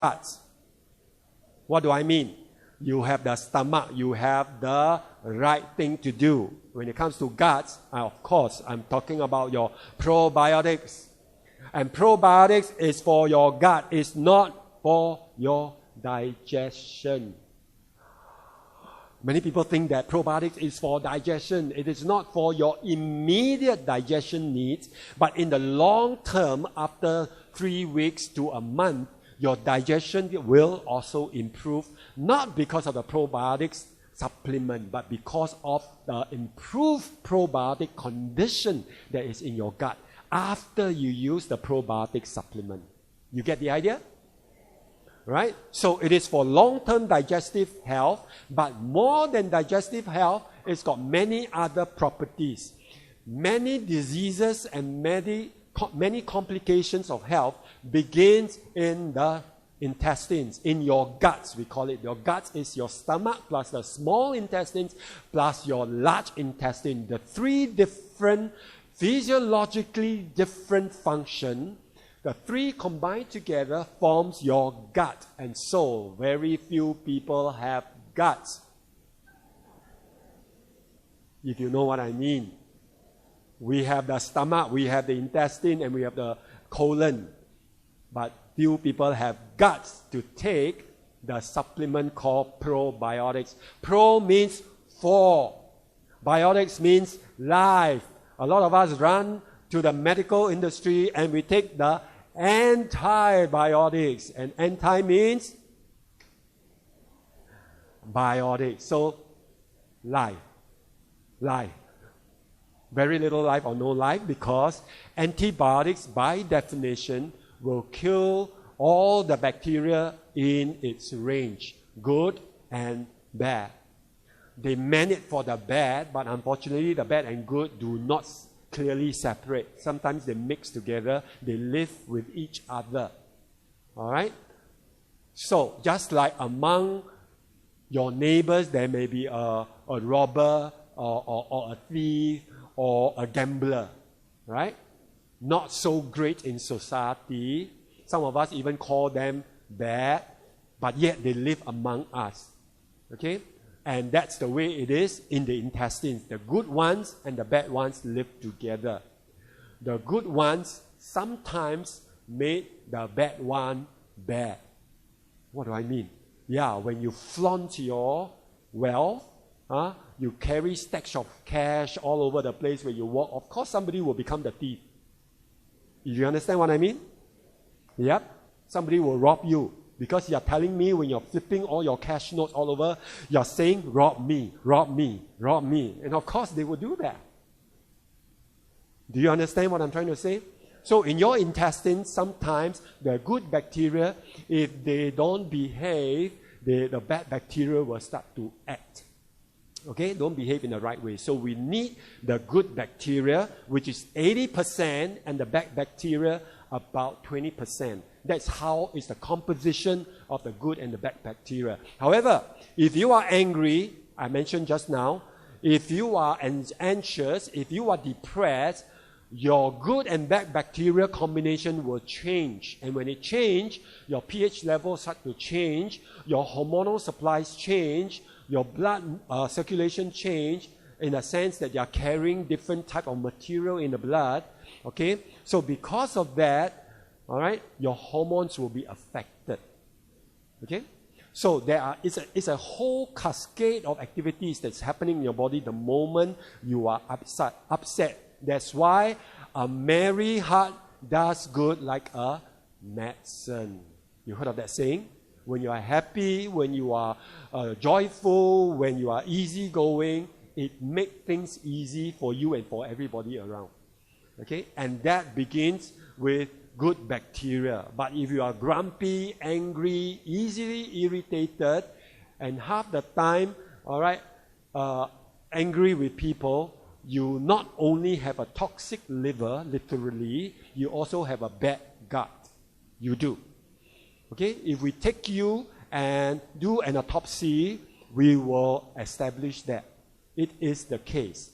guts. What do I mean? You have the stomach, you have the right thing to do. When it comes to guts, of course, I'm talking about your probiotics. And probiotics is for your gut, it's not for your digestion. Many people think that probiotics is for digestion. It is not for your immediate digestion needs, but in the long term, after 3 weeks to a month, your digestion will also improve, not because of the probiotics supplement, but because of the improved probiotic condition that is in your gut after you use the probiotic supplement. You get the idea? Right? So it is for long-term digestive health, but more than digestive health, it's got many other properties. Many diseases and many complications of health begins in the intestines, in your guts, we call it. Your guts is your stomach plus the small intestines plus your large intestine. The three different, physiologically different functions. The three combined together forms your gut. And so, very few people have guts. If you know what I mean. We have the stomach, we have the intestine, and we have the colon. But few people have guts to take the supplement called probiotics. Pro means for. Biotics means life. A lot of us run to the medical industry and we take the antibiotics. And anti means biotic. So, life. Life. Very little life or no life, because antibiotics, by definition, will kill all the bacteria in its range, good and bad. They meant it for the bad, but unfortunately the bad and good do not clearly separate. Sometimes they mix together, they live with each other. Alright? So, just like among your neighbors, there may be a robber or a thief or a gambler, right? Not so great in society. Some of us even call them bad, but yet they live among us. Okay? And that's the way it is in the intestines. The good ones and the bad ones live together. The good ones sometimes make the bad one bad. What do I mean? Yeah, when you flaunt your wealth, you carry stacks of cash all over the place where you walk, of course somebody will become the thief. You understand what I mean? Yep. Somebody will rob you. Because you're telling me when you're flipping all your cash notes all over, you're saying, rob me, rob me, rob me. And of course they will do that. Do you understand what I'm trying to say? So in your intestines, sometimes the good bacteria, if they don't behave, the bad bacteria will start to act. Okay, don't behave in the right way. So we need the good bacteria, which is 80%, and the bad bacteria about 20%. That's how is the composition of the good and the bad bacteria. However, if you are angry, I mentioned just now, if you are anxious, if you are depressed, your good and bad bacteria combination will change. And when it changes, your pH levels start to change, your hormonal supplies change, your blood circulation change, in a sense that you are carrying different type of material in the blood. Okay? So because of that, all right, your hormones will be affected. Okay? So it's a whole cascade of activities that's happening in your body the moment you are upset. That's why a merry heart does good like a medicine. You heard of that saying? When you are happy, when you are joyful, when you are easygoing, it makes things easy for you and for everybody around. Okay? And that begins with good bacteria. But if you are grumpy, angry, easily irritated, and half the time, all right, angry with people, you not only have a toxic liver, literally, you also have a bad gut. You do. Okay? If we take you and do an autopsy, we will establish that it is the case.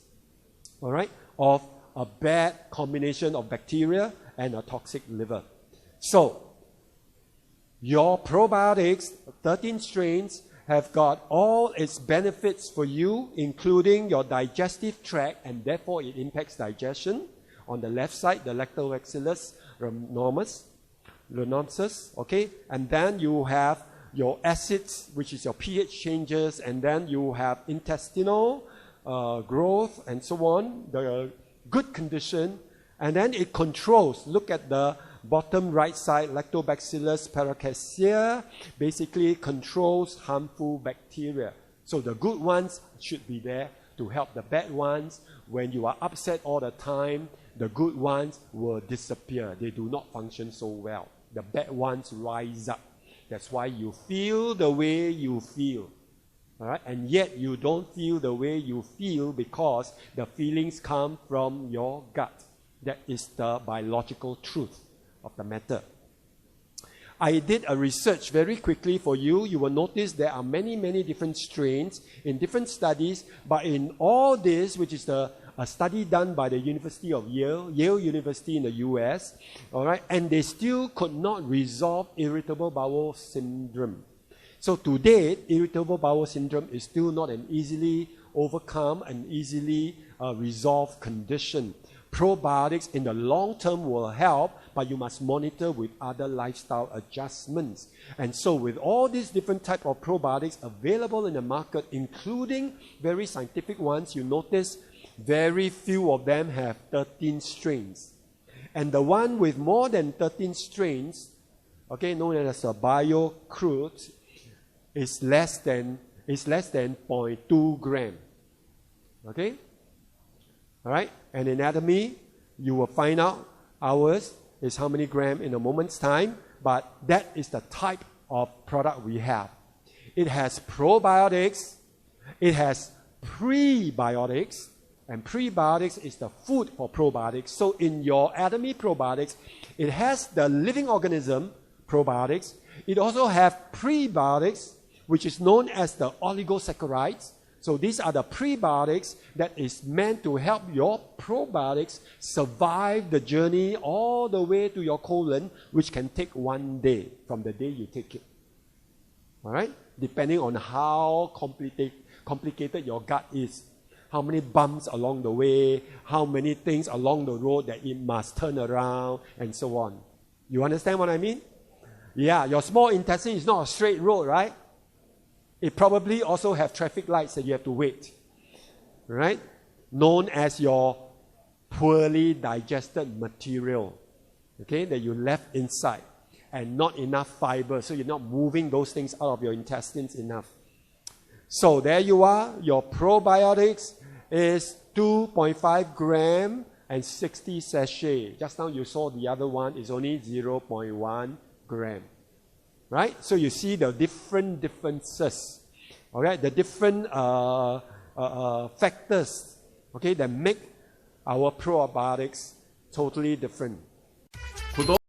All right? Of a bad combination of bacteria and a toxic liver. So, Your probiotics, 13 strains, have got all its benefits for you, including your digestive tract, and therefore it impacts digestion. On the left side, the Lactobacillus rhamnosus, okay? And then you have your acids, which is your pH changes, and then you have intestinal growth and so on, the good condition, and then it controls, look at the bottom right side, Lactobacillus paracasea, basically controls harmful bacteria. So the good ones should be there to help the bad ones. When you are upset all the time, the good ones will disappear. They do not function so well. The bad ones rise up. That's why you feel the way you feel. All right? And yet you don't feel the way you feel because the feelings come from your gut. That is the biological truth of the matter. I did a research very quickly for you. You will notice there are many, many different strains in different studies. But in all this, which is a study done by the University of Yale University in the US, all right, and they still could not resolve irritable bowel syndrome. So to date, irritable bowel syndrome is still not an easily overcome and easily resolved condition. Probiotics in the long term will help, but you must monitor with other lifestyle adjustments. And so with all these different types of probiotics available in the market, including very scientific ones, you notice very few of them have 13 strains. And the one with more than 13 strains, okay, known as a bio-crude, is less than 0.2 gram. Okay? All right? And in anatomy, you will find out ours is how many grams in a moment's time, but that is the type of product we have. It has probiotics, it has prebiotics, and prebiotics is the food for probiotics. So in your Atomy Probiotics, it has the living organism probiotics. It also has prebiotics, which is known as the oligosaccharides. So these are the prebiotics that is meant to help your probiotics survive the journey all the way to your colon, which can take 1 day from the day you take it. All right? Depending on how complicated your gut is, how many bumps along the way, how many things along the road that it must turn around, and so on. You understand what I mean? Yeah, your small intestine is not a straight road, right? It probably also have traffic lights that you have to wait, right? Known as your poorly digested material, okay, that you left inside, and not enough fiber, so you're not moving those things out of your intestines enough. So there you are, your probiotics is 2.5 gram and 60 sachet. Just now you saw the other one is only 0.1 gram. Right? So you see the differences, all right? The different factors, okay, that make our probiotics totally different.